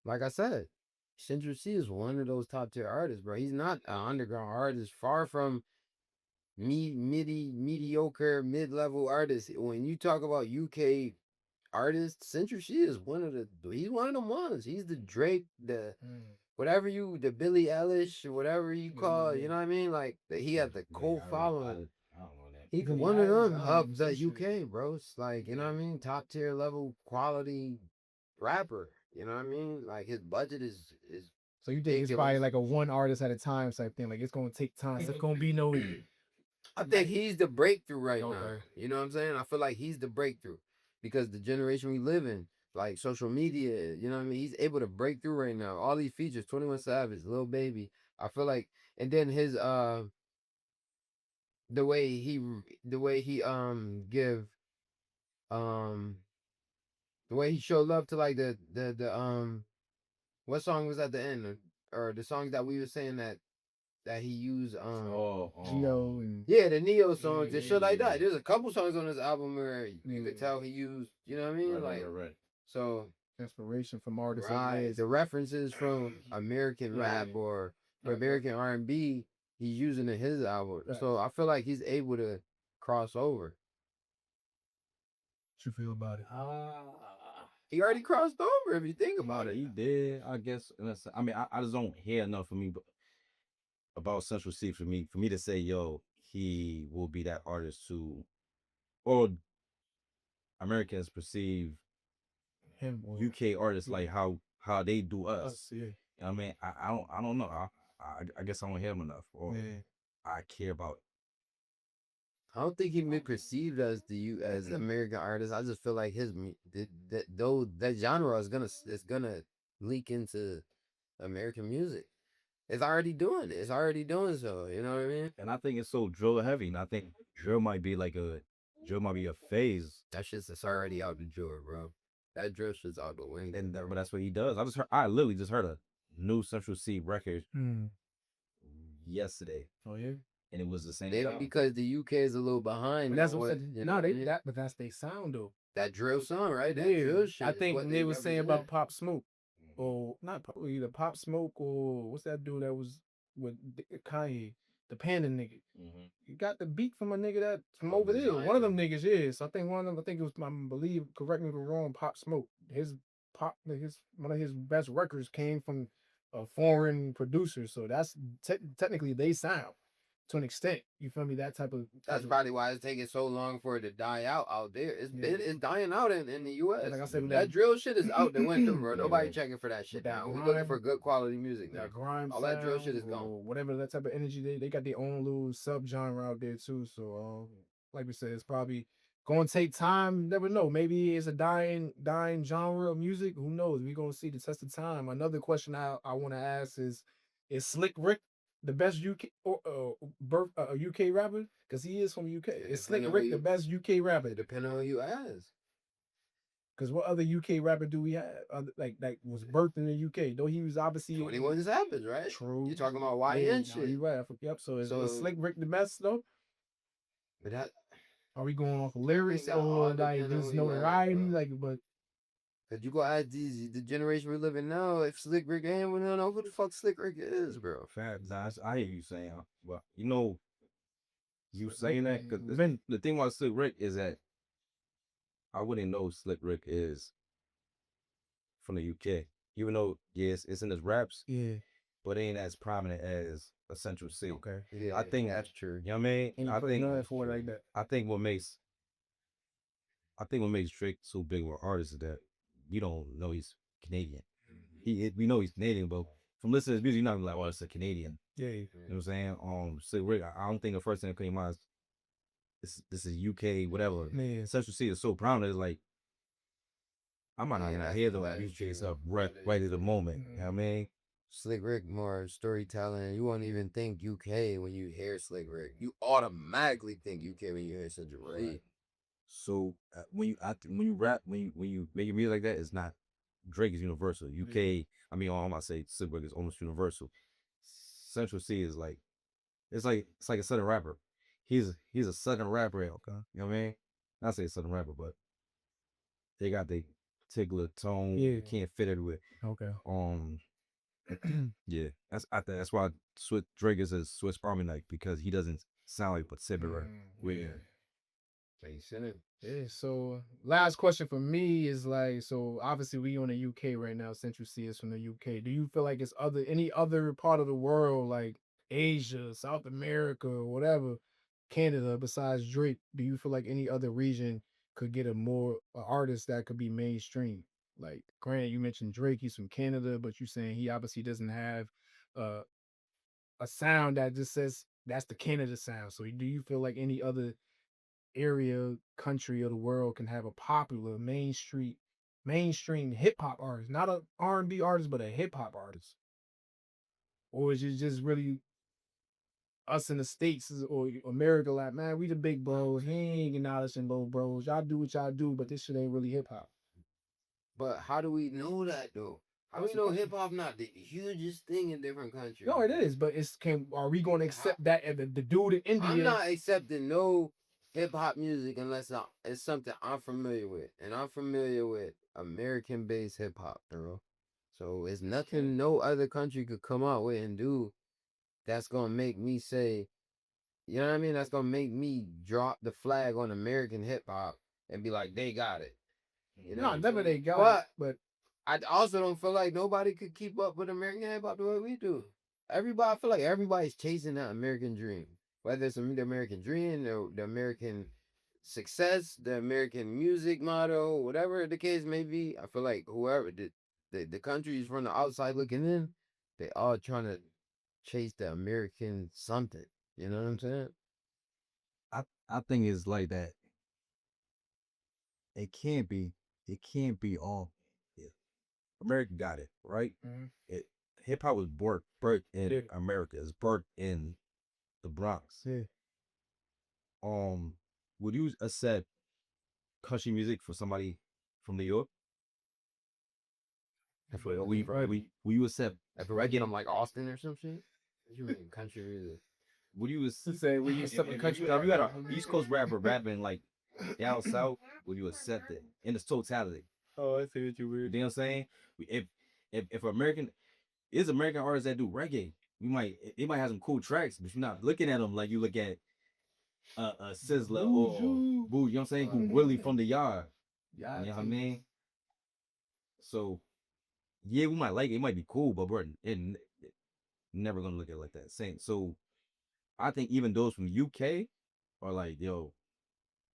Like I said, Central Cee is one of those top tier artists, bro. He's not an underground artist. Far from mediocre, mid-level artist. When you talk about UK artists, Central Cee is he's one of them ones. He's the Drake, the Billie Eilish, whatever you call, you know what I mean? Like, he had the cult following. I don't know that. He's one of them of the UK, bro. It's like, you know what I mean? Top tier level quality rapper. You know what I mean? Like, his budget is So you think it's probably like a one artist at a time type thing? Like, it's gonna take time. It's gonna be no. I think he's the breakthrough right now. You know what I'm saying? I feel like he's the breakthrough because the generation we live in, like social media, you know what I mean? He's able to break through right now. All these features, 21 Savage, Lil Baby. I feel like, and then his the way he showed love to like the what song was at the end or the songs that we were saying that he used Neo and the Neo songs and shit like that. There's a couple songs on this album where you could tell he used, you know what I mean? Right. So inspiration from artists. Right. The references from American rap or American R&B, he's using in his album. Right. So I feel like he's able to cross over. What you feel about it? He already crossed over if you think about it. He did, I guess. I mean, I just don't hear enough for me about Central Cee for me to say, yo, he will be that artist to, or Americans perceive Him or UK artists like how they do us. us, yeah. You know what I mean, I don't know. I guess I don't hear him enough, or Yeah. I care about. I don't think he been perceived as as an American artist. I just feel like that genre is gonna leak into American music. It's already doing it. It's already doing so. You know what I mean? And I think it's so drill heavy, and I think drill might be a phase, That shit's it's already out the drawer, bro. That drill shit's out the window. and but that's what he does. I literally just heard a new Central Cee record Hmm. yesterday, Oh yeah. and it was the same. Because the UK is a little behind. But that's on what you no, know, they that but that's they sound though. that drill song, right? That Yeah, drill shit I is think what when they was saying about represent. Pop Smoke, or not either Pop Smoke or what's that dude that was with Kanye, the Panda nigga. Mhm. You got the beat from a nigga that from From over there. Design. One of them niggas is. So I think one of them. I think it was. I believe. Correct me if I'm wrong. Pop Smoke. His one of his best records came from a foreign producer. So that's technically they sound to an extent. You feel me? That type of. That's probably why it's taking so long for it to die out there. It's dying out in the US. Like I said, that drill shit is out the window, bro. Yeah. Nobody checking for that shit That now. We're grime- looking for good quality music now. that grime All that drill sound shit is or gone. whatever that type of energy they got their own little sub genre out there too. So like we said, it's probably gonna take time. Never know. Maybe it's a dying genre of music. Who knows? We're gonna see the test of time. Another question I want to ask is Slick Rick the best UK or UK rapper? Because he is from UK. Is Slick Rick the best UK rapper? It depends on who you ask. Because what other UK rapper do we have? Like was birthed in the UK? Though he was obviously 21 Savage, right? true. You talking about Yeah, YN no, shit. you're right. Yep. So is So- Slick Rick the best though? But that Are we going off of lyrics that all or like depend on just who you ask, notoriety? bro. Like, but Cause you go ask the generation we live in now, if Slick Rick ain't, we don't know who the fuck Slick Rick is, bro. Fact, nah, I hear you saying, but you know, you Slick saying Rick that because ain't- the thing about Slick Rick is that I wouldn't know Slick Rick is from the UK, even though yes, it's in his raps, yeah. but it ain't as prominent as a Central Cee. Okay. Yeah, I think that's true. You know what I mean? Ain't I put think nothing for it like that. I think what makes Drake so big of an artist is that we don't know he's Canadian. We know he's Canadian, but from listening to his music, you're not gonna be like, oh, it's a Canadian. Yeah. You know what I'm saying? Slick Rick, I don't think the first thing that came to mind is this is UK, whatever. Yeah. Central Cee is so prominent, it's like I might not Yeah, even that's- hear the that is UK true. stuff right at the moment. You know what I mean? Slick Rick more storytelling. You won't even think UK when you hear Slick Rick. You automatically think UK when you hear Central Cee. So when you rap, when you make your music like that, it's not Drake is universal. UK, I mean, I'm gonna say Slick Rick is almost universal. Central Cee is like it's like a southern rapper. He's a southern rapper. Okay, you know what I mean? Not say southern rapper, but they got the particular tone. Yeah. You can't fit it with. Okay. Yeah, I think that's why Drake is a Swiss Army knife because he doesn't sound like Pacific. Yeah. Makes sense. Yeah. So last question for me is like, so obviously we on the UK right now. Central Cee is from the UK. Do you feel like it's any other part of the world like Asia, South America, or whatever, Canada besides Drake? Do you feel like any other region could get a artist that could be mainstream? Like, granted, you mentioned Drake, he's from Canada, but you saying he obviously doesn't have uh, a sound that just says that's the Canada sound. So do you feel like any other area, country of the world can have a popular mainstream hip hop artist, not a R&B artist, but a hip hop artist? Or is it just really us in the States or America like, man, we the big bros. He ain't acknowledging little bros. Y'all do what y'all do, but this shit ain't really hip hop. But how do we know that though? How do we know hip hop not the hugest thing in different countries? No, it is, but are we gonna accept that the dude in India? I'm not accepting no hip hop music unless it's something I'm familiar with. And I'm familiar with American based hip hop, bro. So it's nothing no other country could come out with and do that's gonna make me say, you know what I mean? That's gonna make me drop the flag on American hip hop and be like, they got it. You know No, what I'm never they saying? got it, but I also don't feel like nobody could keep up with American hip hop the way we do. Everybody, I feel like everybody's chasing that American dream. Whether it's the American dream, the American success, the American music motto, whatever the case may be, I feel like whoever the countries from the outside looking in, they all trying to chase the American something. You know what I'm saying? I think it's like that. It can't be. It can't be all. Yeah. America got it right. Mhm. It hip hop was birthed in Yeah. America. It's birthed in the Bronx. Yeah. Um, would you accept country music for somebody from New York? If we you accept If we're getting them like Austin or some shit, what you mean country music? would you To say when you if, accept a country, if you got a East Coast rapper rapping like down south, would you accept it in its totality? oh, I see what you You weird. know what I'm saying? If American is American artists that do reggae, we might it might have some cool tracks, but you're not looking at them like you look at a Sizzler or Boo. You know what I'm saying? Who really from the yard? Yeah, You know what I mean? So yeah, we might like it. It might be cool, but we're never gonna look at it like that. Same. So I think even those from UK are like, yo,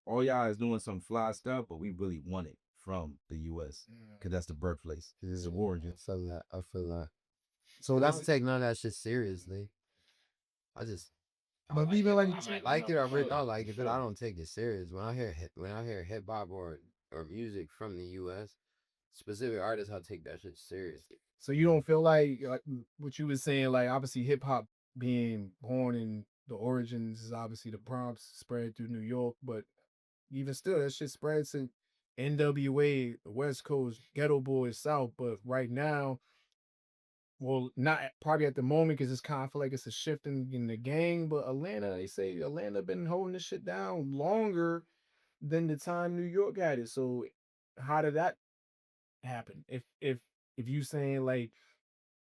all y'all is doing some fly stuff, but we really want it from the US because that's the birthplace. It's the origin. I feel that. I feel that. So that's take none of that shit seriously. I just but even like I might like it or really don't like it, but I don't take it serious. When I hear hip hop or music from the U.S. specific artists, I take that shit seriously. so you don't feel like what you was saying, like obviously hip hop being born in the origins is obviously the Bronx spread through New York, but even still that shit spreads to NWA, the West Coast, Ghetto Boys, South. But right now, well, not probably at the moment because it's kind of feel like it's a shift in the gang. But Atlanta, they say Atlanta been holding this shit down longer than the time New York had it. So how did that happen? If you saying like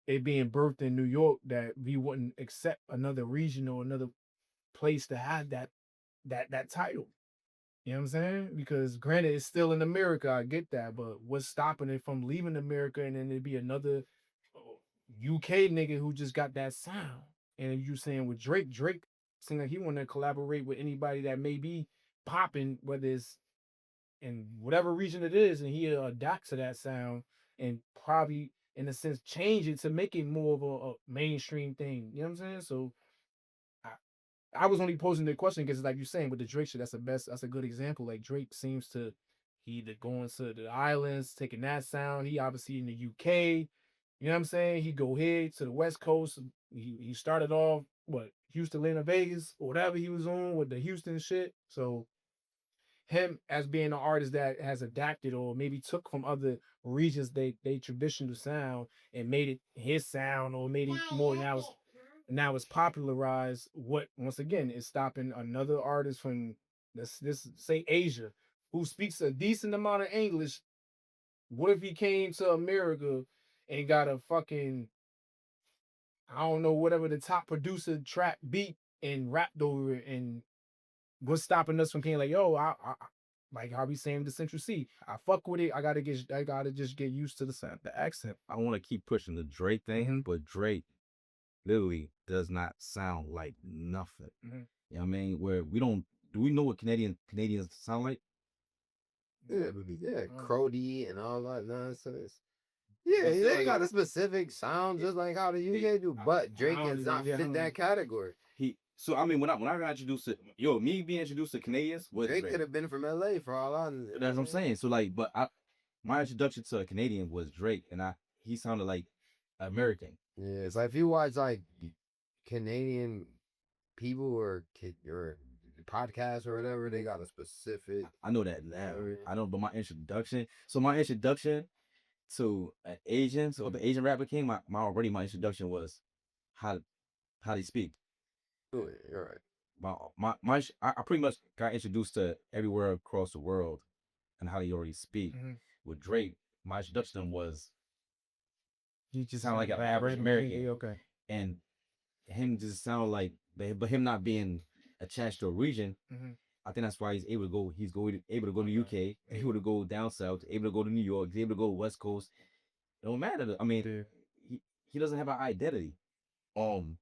it being birthed in New York that we wouldn't accept another region or another place to have that title. You know what I'm saying? Because granted, it's still in America. I get that, but what's stopping it from leaving America and then it'd be another UK nigga who just got that sound? And you saying with Drake saying that he want to collaborate with anybody that may be popping, whether it's in whatever region it is, and he adapt to that sound and probably in a sense change it to make it more of a mainstream thing. You know what I'm saying? So I, I was only posing the question because like you're saying with the Drake shit, that's a good example. Like Drake seems to he either going to the islands, taking that sound. He obviously in the UK. You know what I'm saying? He go here to the West Coast. He started off what Houston, Atlanta, Vegas, or whatever he was on with the Houston shit. So him as being an artist that has adapted or maybe took from other regions they traditional sound and made it his sound or made it more now it's popularized what once again is stopping another artist from this say Asia who speaks a decent amount of English. What if he came to America and got a fucking I don't know whatever the top producer track beat and rapped over it and what's stopping us from being like, yo, like how we saying the Central Cee. I fuck with it. I gotta just get used to the sound, the accent. I want to keep pushing the Drake thing, Mhm. but Drake literally does not sound like nothing. Mhm. You know what I mean? Where we don't do we know what Canadians sound like? Yeah, yeah, Mm. Crody and all that nonsense. Yeah, But they got a specific sound just like how the he, UK do, but Drake don't does even- not yeah, I fit don't that category. he so I mean when I got introduced to me being introduced to Canadians was Drake Drake. could have been from LA for all I know. That's what I'm saying. So like, but my introduction to a Canadian was Drake, and he sounded like American. Yeah, it's like if you watch like Canadian people or podcasts or whatever, they got a specific. I know that now. I don't, but my introduction. So my introduction to an Asian, so the Asian rapper king, my introduction was how how they speak. Oh, yeah, you're right. I pretty much got introduced to everywhere across the world and how they already speak. Mhm. With Drake, my introduction was He just sound like an average American, Okay. and him just sound like, but him not being attached to a region, Mhm. I think that's why he's able to go. Able to go to UK, able to go down south, able to go to New York, able to go West Coast. It don't matter. I mean, Yeah. he doesn't have an identity. Um,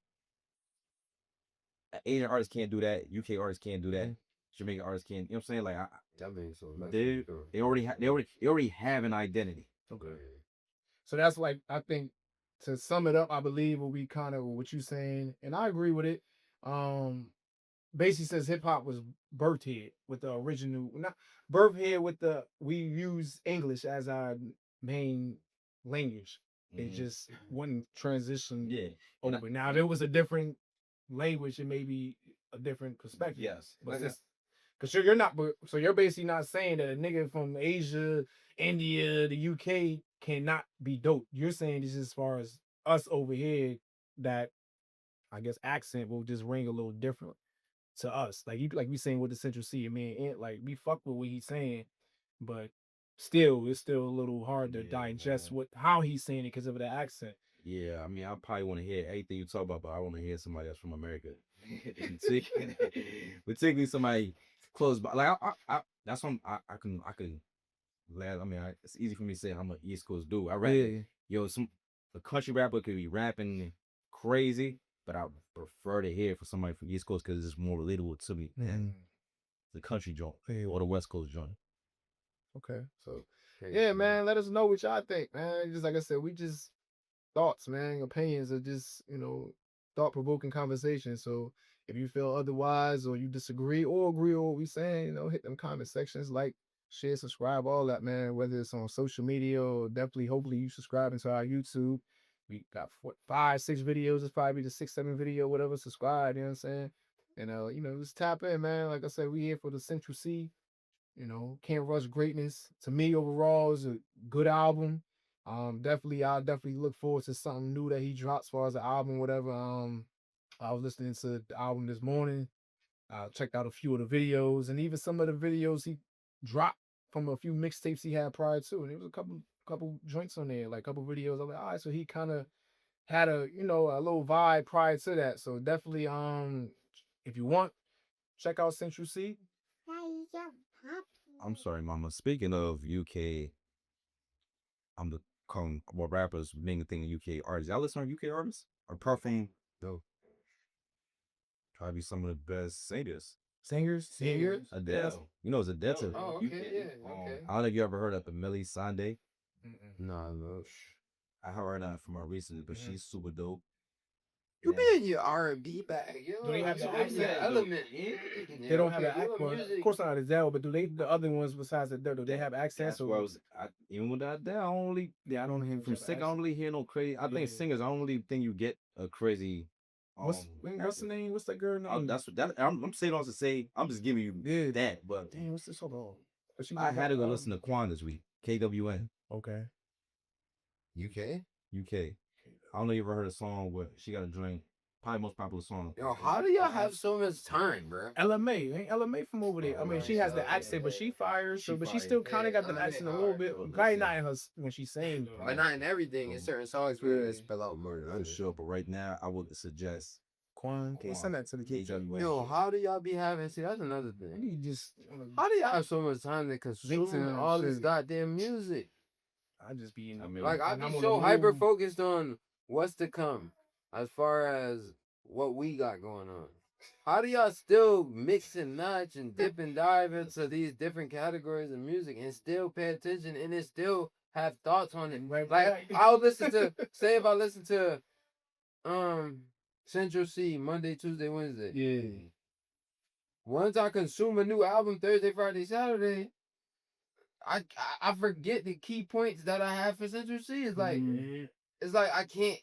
Asian artists can't do that. UK artists can't do that. Jamaican artists can't. You know what I'm saying? Like, That makes so much. they already have an identity. Okay. So that's like, I think, to sum it up, I believe will be kind of what you saying, and I agree with it. Basically says hip hop was birthed here with the original, not birthed here with we use English as our main language. It just wouldn't transition Yeah. over. Now, if it was a different language, it may be a different perspective. Yes. But because you're not, so you're basically not saying that a nigga from Asia, India, the UK cannot be dope. You're saying this as far as us over here, that I guess accent will just ring a little different to us. Like we saying with the Central Cee, I mean, like we fuck with what he's saying, but still, it's still a little hard to digest how he's saying it because of the accent. Yeah, I mean, I probably want to hear everything you talk about, but I want to hear somebody else from America. Particularly somebody close by. Like, that's what I can. I mean, it's easy for me to say I'm an East Coast dude. I rap. Yeah. Yo, a country rapper could be rapping crazy, but I prefer to hear from somebody from East Coast because it's more relatable to me than the country joint or the West Coast joint. Okay, so yeah, man, let us know what y'all think, man. Just like I said, we just thoughts, man, opinions are just, thought provoking conversation. So if you feel otherwise or you disagree or agree with what we saying, hit them comment sections, like, share, subscribe, all that, man. Whether it's on social media or definitely, hopefully, you subscribing to our YouTube. We got 5, 6 videos. It's probably the 6, 7 video, whatever. Subscribe, you know what I'm saying? And just tap in, man. Like I said, we here for the Central Cee. Can't rush greatness. To me, overall, is a good album. I'll definitely look forward to something new that he drops as far as the album, whatever. I was listening to the album this morning. I checked out a few of the videos and even some of the videos he dropped from a few mixtapes he had prior to, and there was a couple joints on there, like a couple videos. I'm like, all right, so he kind of had a a little vibe prior to that. So definitely, if you want, check out Central Cee. I'm sorry, Mama. Speaking of UK, I'm the calling what rappers being the thing in UK artists. Y'all listen to UK artists? Or Puffing? No. Probably some of the best singers. Singers. Adele. You know it's Adele. Oh, okay, yeah, okay. I don't know if you ever heard of Millie Sunday. No. I heard that from her recently, but she's super dope. You be in your R&B bag, yo. Do they have the accent element? They don't have the accent. Well, of course not Adele, but do the other ones besides Adele, do they have accents? That's why even with Adele, I don't hear from singer. I don't really hear no crazy. I think singers. I don't really think you get a crazy. What's the name? What's that girl name? I'm saying all to say. I'm just giving you that. But damn, what's this? Hold on. I had to go listen to Quan this week. KWN. Okay. UK. I don't know if you ever heard a song where she got a drink. Probably most popular song. Yo, how do y'all have so much time, bro? LMA, ain't LMA from over there? I mean, she has the accent, but she fires. But she still kind of got the accent a little bit. Probably not in her when she's saying. But not in everything. In certain songs, we spell out murder. For sure, but right now, I would suggest Quan. Can you send that to the KWN? Yo, how do y'all be having? See, that's another thing. You just. How do y'all have so much time to consume all this goddamn music? I just be in the like I be so hyper focused on what's to come, as far as what we got going on. How do y'all still mix and match and dip and dive into these different categories of music and still pay attention and then still have thoughts on it? Like I'll listen to say if I listen to Central Cee Monday, Tuesday, Wednesday. Yeah. Once I consume a new album Thursday, Friday, Saturday, I forget the key points that I have for Central Cee. It's like I can't.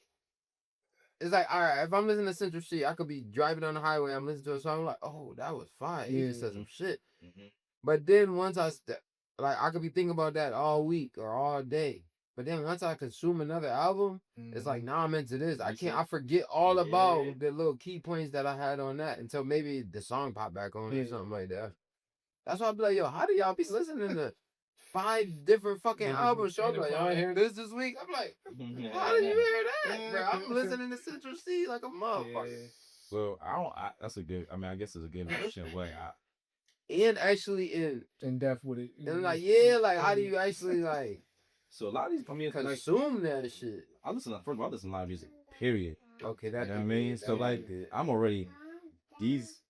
It's like, all right, if I'm listening to Central Cee, I could be driving down the highway, I'm listening to a song, I'm like, oh, that was fire. He just said some shit. But then once I could be thinking about that all week or all day. But then once I consume another album, it's like, now I'm into this. I forget all about the little key points that I had on that until maybe the song pop back on or something like that. That's why I be like, yo, how do y'all be listening to 5 different fucking albums? So I'm like, y'all hear this week? I'm like, how did you hear that, bro? I'm listening to Central Cee like a motherfucker. Well, that's a good. I mean, I guess it's a good question. But and actually in depth with it. and like yeah, like how do you actually like So a lot of these, I mean, like, consume that shit? I listen to first of all, I listen to a lot of music. Period. Okay, You that know what I mean? So like, good. I'm already these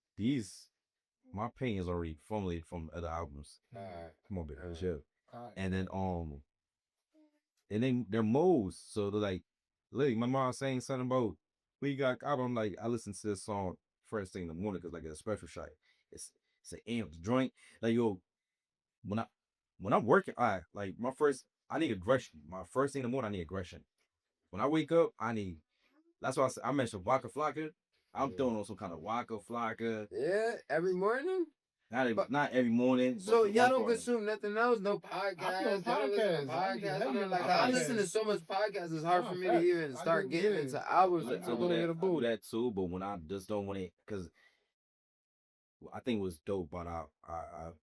my opinions already formulated from other albums. Alright. Come on, baby, Alright. chill. And then and then their modes. So they're like, literally, my mom was saying something about we got album. Like I listen to this song first thing in the morning because like it's a special shot. It's an amped joint. Like yo, when I when I'm working, I like my first. I need aggression. My first thing in the morning, I need aggression. When I wake up, I need. That's why I mentioned Waka Flocka. I'm throwing on some kind of Waka Flocka. Yeah, every morning. Not every morning. So y'all don't consume nothing else? No podcasts? Y'all don't listen to podcasts? Like I listen to so much podcasts. It's hard for me to even start getting into albums. I do that too, but when I just don't want it, because I think what's dope about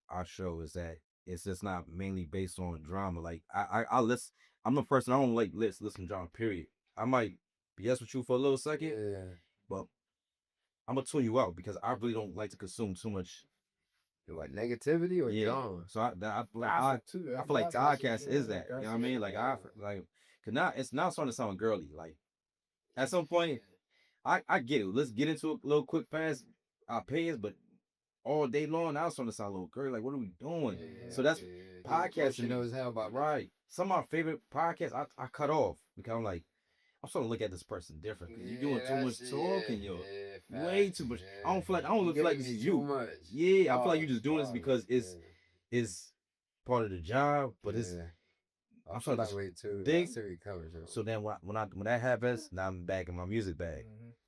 our show is that it's just not mainly based on drama. Like I listen. I'm the person I don't like listen to drama. Period. I might BS with you for a little second, Yeah. but I'm gonna tune you out because I really don't like to consume too much. Like negativity or drama. So I feel like podcast is that. You know what I mean? Like cause now it's now starting to sound girly. Like at some point, I get it. Let's get into a little quick fast opinions, but all day long, now it's starting to sound a little girly. Like what are we doing? So that's podcasting. Knows how about Right. Some of my favorite podcasts I cut off because I'm like, I'm starting to look at this person different because you're doing too much talking, yo. Way too much. I don't feel like this is you. Much. Yeah, I feel like you're just doing this because it's part of the job, but it's I'm trying that way too. Think, recover. so then when that happens, now I'm back in my music bag.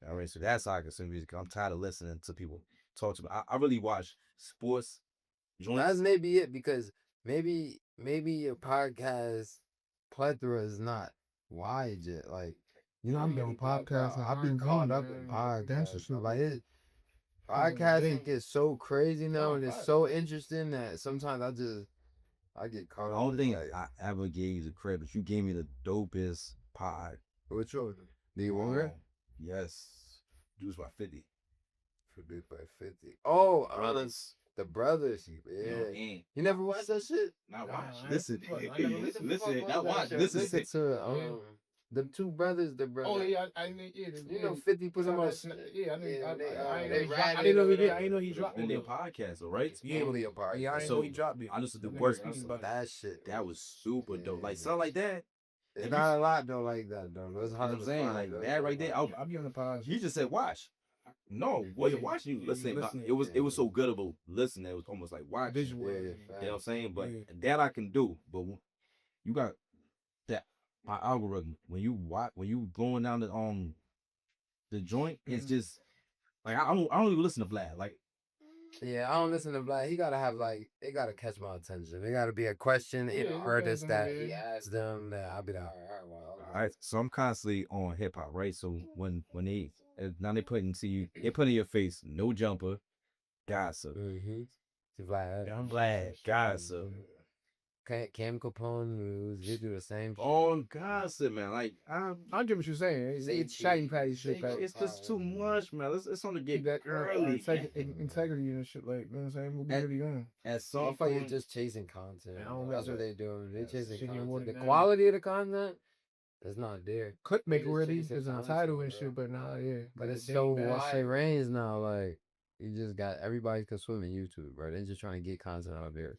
All right, so that's how I consume music. I'm tired of listening to people talk to me. I really watch sports joints. That's maybe it because maybe your podcast plethora is not wide yet. Like I'm doing podcasts. I've been growing up in podcasts and shit like it. Podcasting gets so crazy now and it's so interesting that sometimes I get caught up. The only thing I ever gave you the credit, but you gave me the dopest pod. Which one? Do you want it? Yes. Juice by 50. 50 by 50. Oh, Brothers. The Brothers. Yeah. You never watched that shit? Not watch. Listen. Not watch. Listen to the two brothers, Oh yeah, I mean, yeah. You know, 50 put them on. Yeah, I didn't know he dropped it. Their podcast, right? Yeah, a podcast. Yeah, I didn't know he dropped it. I listened to the worst about that shit. That was super dope. Like something like that. It's not a lot though, like that though. That's hard I'm saying, like that right there. I'll be on the podcast. He just said watch. No, wasn't watching you listen. It was so goodable. Listen, it was almost like watching. Visual. You know what I'm saying? But that I can do. But you got that my algorithm when you going down the joint, it's just like I don't even listen to Vlad. Like yeah, I don't listen to Vlad. He gotta have it gotta catch my attention. There gotta be a question in an artist that he asks them that I'll be like, all right. So I'm constantly on hip hop, right? So when now they put in your face, no jumper, gossip. Vlad. I'm Vlad, gossip. Cam Capone, they do the same shit. On gossip, man. Like I get what you're saying. It's shiny patty shit. It's just too much, man. It's on the get that early. Integrity and shit. Like you know what I'm saying. We'll be really on. At some point, you're just chasing content. That's what they doing. They chasing content. The man. quality of the content is not there. Could make worthy. There's a title and shit, but nah, yeah. But it's so wide range now. Like you just got everybody consuming YouTube, bro. They're just trying to get content out there.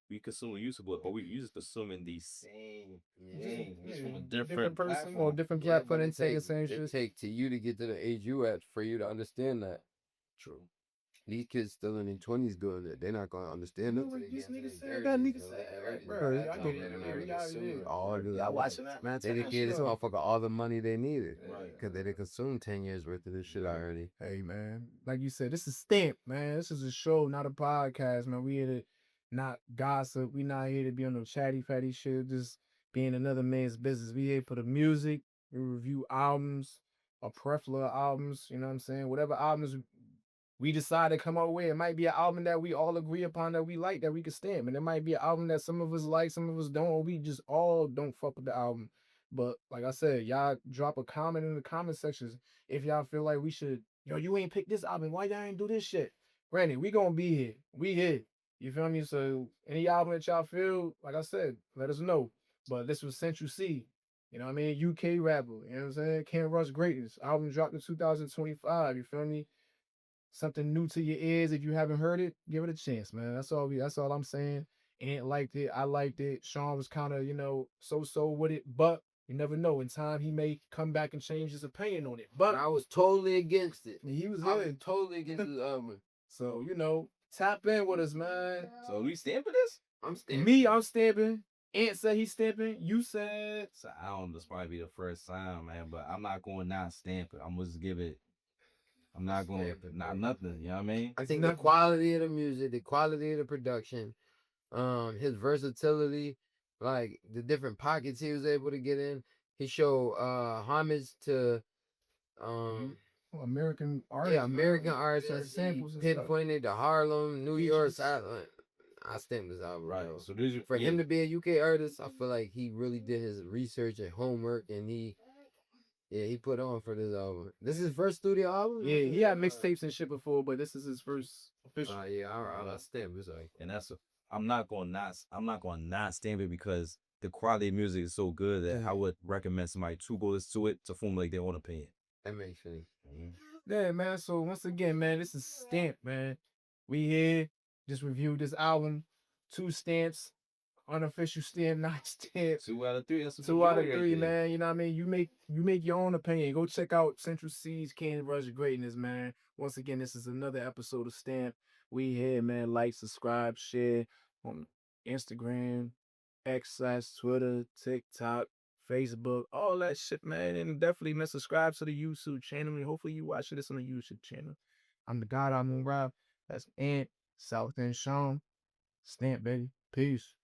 We consuming YouTube, but we just consuming the same things from a different person or different platform and say the same shit. It take to you to get to the age you at for you to understand that. True. These kids still in their 20s doing that. They're not gonna understand it. These niggas say that niggas say right, bro. I watch that, man. They didn't give this motherfucker all the money they needed. Right. Because they didn't consume 10 years worth of this shit already. Hey, man. Like you said, this is Stamp, man. This is a show, not a podcast, man. We here to not gossip. We not here to be on no chatty fatty shit. Just being another man's business. We here for the music. We review albums, or plethora of albums. You know what I'm saying? Whatever albums we decide to come out with, it might be an album that we all agree upon that we like, that we can stand. And it might be an album that some of us like, some of us don't, or we just all don't fuck with the album. But like I said, y'all drop a comment in the comment sections if y'all feel like we should, you ain't pick this album. Why y'all ain't do this shit? Granted, we gonna be here. We here. You feel me? So any album that y'all feel, like I said, let us know. But this was Central Cee. You know what I mean? UK rapper. You know what I'm saying? Can't Rush Greatness. Album dropped in 2025. You feel me? Something new to your ears. If you haven't heard it, give it a chance, man. That's all I'm saying. Ant liked it. I liked it. Sean was kind of, so with it. But you never know. In time, he may come back and change his opinion on it. But I was totally against it. he was I was good. totally against the album. So, tap in with us, man. So we stand for this? I'm stamping. Me, I'm stamping. Ant said he's stamping. You said. So I don't. This probably be the first time, man. But I'm not going to not stamp it. I'm gonna just give it. I'm not going to not nothing. You know what I mean? I think the quality of the music, the quality of the production, his versatility, like the different pockets he was able to get in. He showed homage to American artists. yeah, American Certain artists. samples and He stuff. pinpointed to Harlem, New York. Features. I stamped this album. Right. Bro. So this For him to be a UK artist, I feel like he really did his research and homework, and he put on for this album. This is his first studio album. Yeah, he had mixtapes and shit before, but this is his first official. I stamp it. Sorry. and that's. I'm not going to not stamp it because the quality of music is so good that I would recommend somebody to go listen to it to formulate their own opinion. That makes sense. Yeah, man. So once again, man, this is Stamp, man. We here just reviewed this album. 2 stamps, unofficial stamp, not stamp. 2 out of 3. That's 2 out of 3, man. You know what I mean? You make your own opinion. Go check out Central Cee's Candy Rush Greatness, man. Once again, this is another episode of Stamp. We here, man. Like, subscribe, share on Instagram, X Twitter, TikTok, Facebook, all that shit, man. And definitely, man, subscribe to the YouTube channel. And hopefully you watch this on the YouTube channel. I'm the God, I'm Rob. That's Ant, South End Sean. Stamp, baby. Peace.